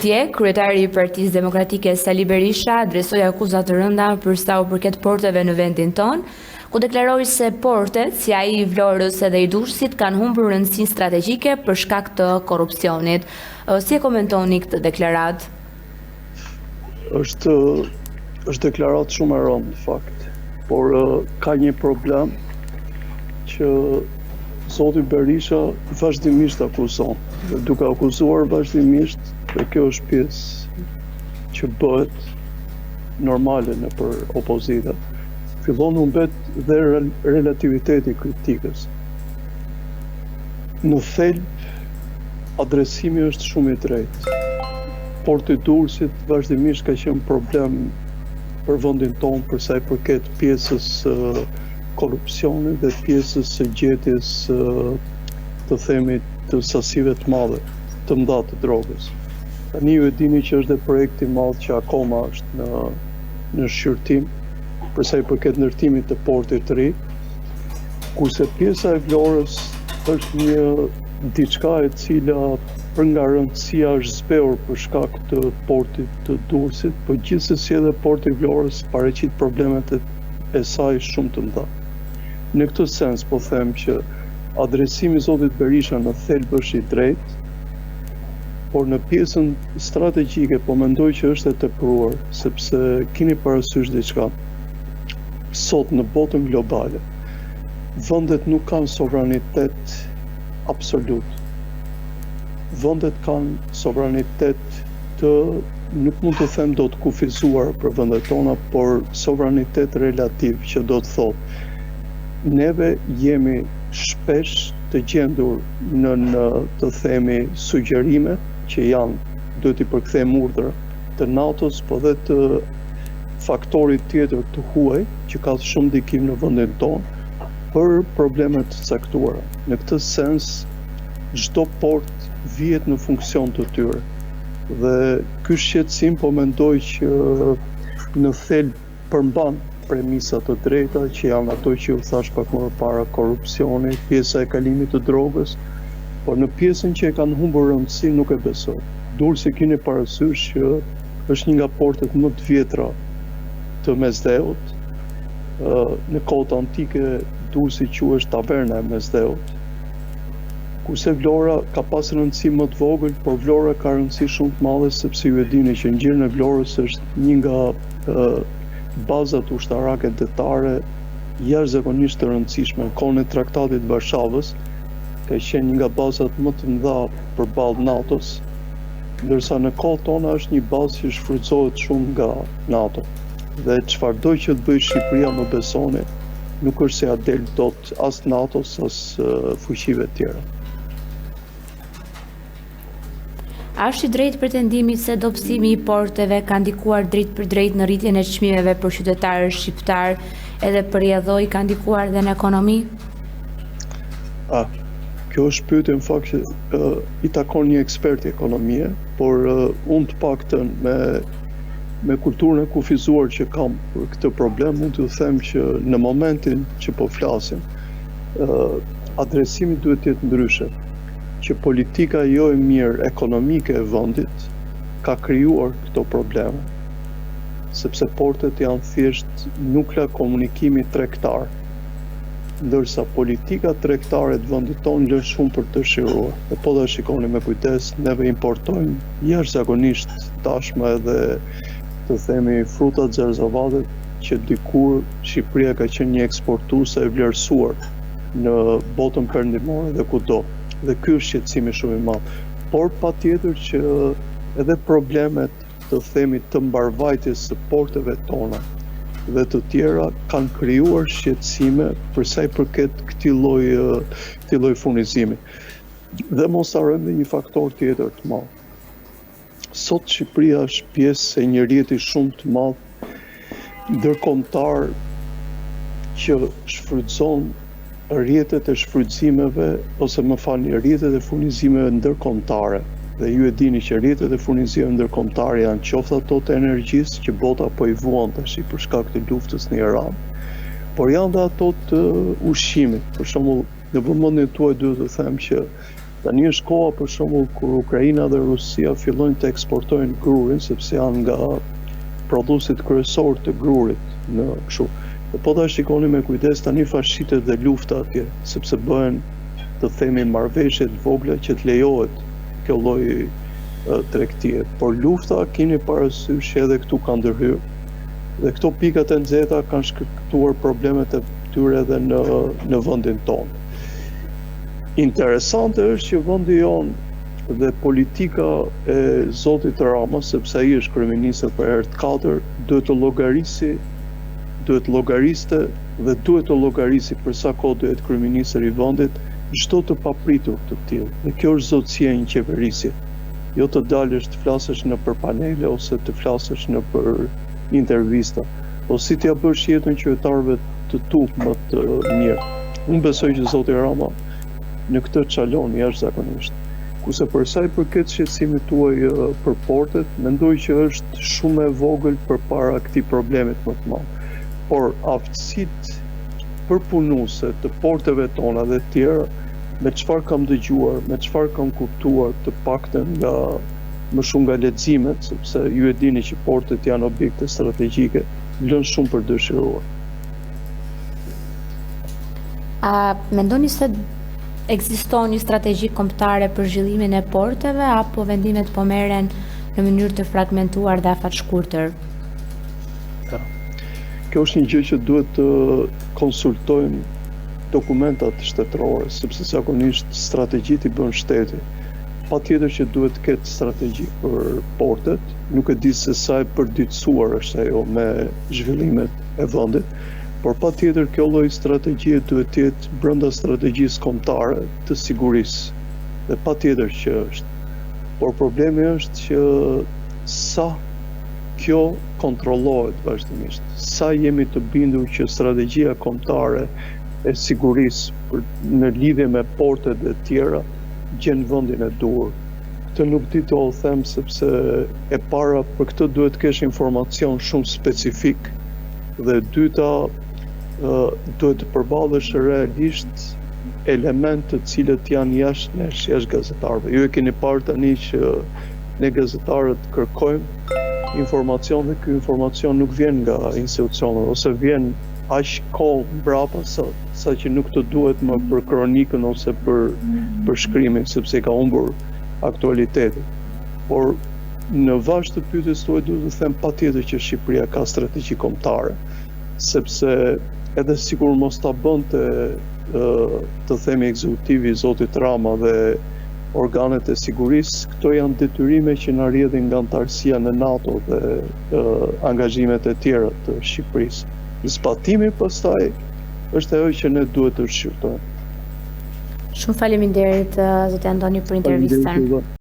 Dje, kryetari I Partisë Demokratike Sali Berisha adresoi akuza të rënda për sa u përket porteve në vendin ton, ku deklaroi se portet, si ai I Vlorës edhe I Durrësit, kanë humbur rëndësinë strategjike për shkak të korrupsionit. Si e komentoni këtë deklaratë? Është deklaratë shumë e rëndë, në fakt, por ka një problem që Zoti Berisha vazhdimisht akuzon, duke akuzuar vazhdimisht, dhe kjo është pjesë që bëhet normale nëpër opozita. Fillon u mbet dhe relativiteti kritikës. Në thelb, adresimi është shumë I drejtë. Porti Durrësit vazhdimisht ka qenë problem për vendin tonë për sa I përket pjesës korrupsionit dhe pjesës së gjetjes të themi të sasive të mëdha të drogës. Tani ju e dini që është dhe projekti I madh që akoma është në shqyrtim për sa I përket ndërtimit të portit të ri, kurse pjesa e Vlorës është një diçka e cila për nga rëndësia është zbehur për shkak të portit të Durrësit, por gjithsesi edhe porti I Vlorës paraqit problemet e saj shumë të mëdha. Në këtë sens po them që adresimi I Zotit Berisha në thelb është I drejtë, por në pjesën strategjike po mendoj që është e tepruar, sepse keni parasysh diçka. Sot në botën globale, vendet nuk kanë sovranitet absolut. Vendet kanë sovranitet të, nuk mund të them do të kufizuar për vendet tona, por sovranitet relativ, që do të thotë neve jemi shpesh të gjendur në të themi sugjerime që janë, duhet I përkthejmë urdhra të NATO-s, po dhe të faktorit tjetër të huaj që ka shumë ndikim në vendin tonë për problemet të caktuara. Në këtë sens, çdo port vihet në funksion të tyre. Dhe ky shqetësim po mendoj që në thelb përmban premisat të drejta që janë ato që u thash pak më parë, korrupsioni, pjesa e kalimit të drogës, por në pjesën që e kanë humbur rëndësinë nuk e besoj. Durrësi keni parasysh që është një nga portet më të vjetra të Mesdheut. Në kohët antike Durrësi quhej taverna e Mesdheut. Kurse Vlora ka pas rëndësi më të vogël, por Vlora ka rëndësi shumë të madhe sepse ju e dini që ngjyrën e Vlorës është një nga bazat ushtarake detare jashtëzakonisht të rëndësishme. Në kohën e Traktatit të Varshavës ka qenë një nga bazat më të mëdha përballë NATO-s, ndërsa në kohën tona është një bazë që shfrytëzohet shumë nga NATO. Dhe çfarëdo që të bëjë Shqipëria më besoni, nuk është se ja del dot as NATO-s as fuqive të tjera. A është I drejtë pretendimi se dobësimi I porteve ka ndikuar drejt për drejt në rritjen e çmimeve për qytetarët shqiptar, edhe përjedhoi ka ndikuar dhe në ekonomi? Kjo është pyetje në fakt që I takon një ekspert I ekonomie, por unë të paktën me kulturën e kufizuar që kam për këtë problem, mund t'ju them që në momentin që po flasim, adresimi duhet të jetë ndryshe. Që politika jo e mirë ekonomike e vendit ka krijuar këto probleme, sepse portet janë thjesht nukla komunikimi tregtar, ndërsa politika tregtare të vendit tonë lën shumë për të dëshiruar. E po ta shikoni me kujdes, neve importojmë jashtëzakonisht tashmë edhe të themi fruta xerzavate që dikur Shqipëria ka qenë një eksportuese e vlerësuar në botën perëndimore dhe kudo. Dhe ky është shqetësimi shumë I madh. Por patjetër që edhe problemet të themi të mbarvajtjes së porteve tona dhe të tjera kanë krijuar shqetësime për sa I përket këtij lloji furnizimi. Dhe mos harrojmë një faktor tjetër të madh. Sot Shqipëria është pjesë e një rjeti shumë të madh ndërkombëtar që shfrytëzon rrjetet e shfrytëzimeve, ose më falni, rrjetet e furnizimeve ndërkombëtare. Dhe ju e dini që rrjetet e furnizimeve ndërkombëtare janë qoftë ato të energjisë që bota po I vuan tash për shkak të luftës në Iran, por janë dhe ato të ushqimit. Për shembull, në vëmendjen tuaj duhet të them që Tani është koha për shembull kur Ukraina dhe Rusia fillojnë të eksportojnë grurin sepse janë nga prodhuesit kryesorë të grurit në kështu. Dhe po ta shikoni me kujdes tani fashitet dhe lufta atje, sepse bëhen të themi marrëveshje të vogla që të lejohet kjo lloj tregtie. Por lufta keni parasysh edhe këtu ka ndërhyrë. Dhe këto pikat e nxehta kanë shkaktuar problemet e tyre edhe në vendin tonë. Interesante është që vendi jonë dhe politika e zotit Rama, sepse ai është kryeminist për herë të katër, duhet të llogariste dhe duhet të llogarisi për sa kohë do jetë kryeministër i vendit çdo të papritur të tillë. Dhe kjo është zotësia e një qeverisje. Jo të dalësh të flasësh në për panele ose të flasësh në për intervista, o si t'ja bësh jetën qytetarëve të tu më të mirë. Unë besoj që zoti Rama në këtë çalon jashtëzakonisht. Kurse për sa i përket shqetësimit tuaj për portet, mendoj që është shumë e vogël përpara këtij problemit më të madh. Por aftësitë përpunuese të porteve tona dhe të tjera, me çfarë kam dëgjuar, me çfarë kam kuptuar të paktën nga më shumë nga leximet, sepse ju e dini që portet janë objekte strategjike, lën shumë për dëshiruar. A mendoni se ekziston një strategji kombëtare për zhvillimin e porteve apo vendimet po merren në mënyrë të fragmentuar dhe afatshkurtër? Kjo është një gjë që duhet të konsultojmë dokumentat shtetërore, sepse zakonisht strategjit i bën shteti. Patjetër që duhet të ketë strategji për portet, nuk e di se sa e përditësuar është ajo me zhvillimet e vendit, por patjetër kjo lloj strategjie duhet të jetë brenda strategjisë kombëtare të sigurisë. Dhe patjetër që është. Por problemi është që sa kjo kontrollohet vazhdimisht, sa jemi të bindur që strategjia kombëtare e sigurisë në lidhje me portet dhe tjera gjen vendin e duhur. Këtë nuk di të them sepse e para për këtë duhet të kesh informacion shumë specifik dhe e dyta duhet të përballesh realisht elemente të cilët janë jashtë gazetarëve. Ju e keni parë tani që ne gazetarët kërkojmë informacion dhe ky informacion nuk vjen nga institucionet ose vjen aq kohë mbrapa sa që nuk të duhet më për kronikën ose për shkrimin, sepse ka humbur aktualitetin. Por në vazhdim të pyetjes tuaj duhet të them patjetër që Shqipëria ka strategji kombëtare, sepse edhe sikur mos ta bënte të themi ekzekutivi i zotit Rama dhe organet e sigurisë, këto janë detyrime që na rrjedhin nga antarësia në NATO dhe angazhimet e tjera të Shqipërisë. Zbatimi pastaj është ajo që ne duhet të shqyrtojmë. Shumë faleminderit zoti Antoni për intervistën.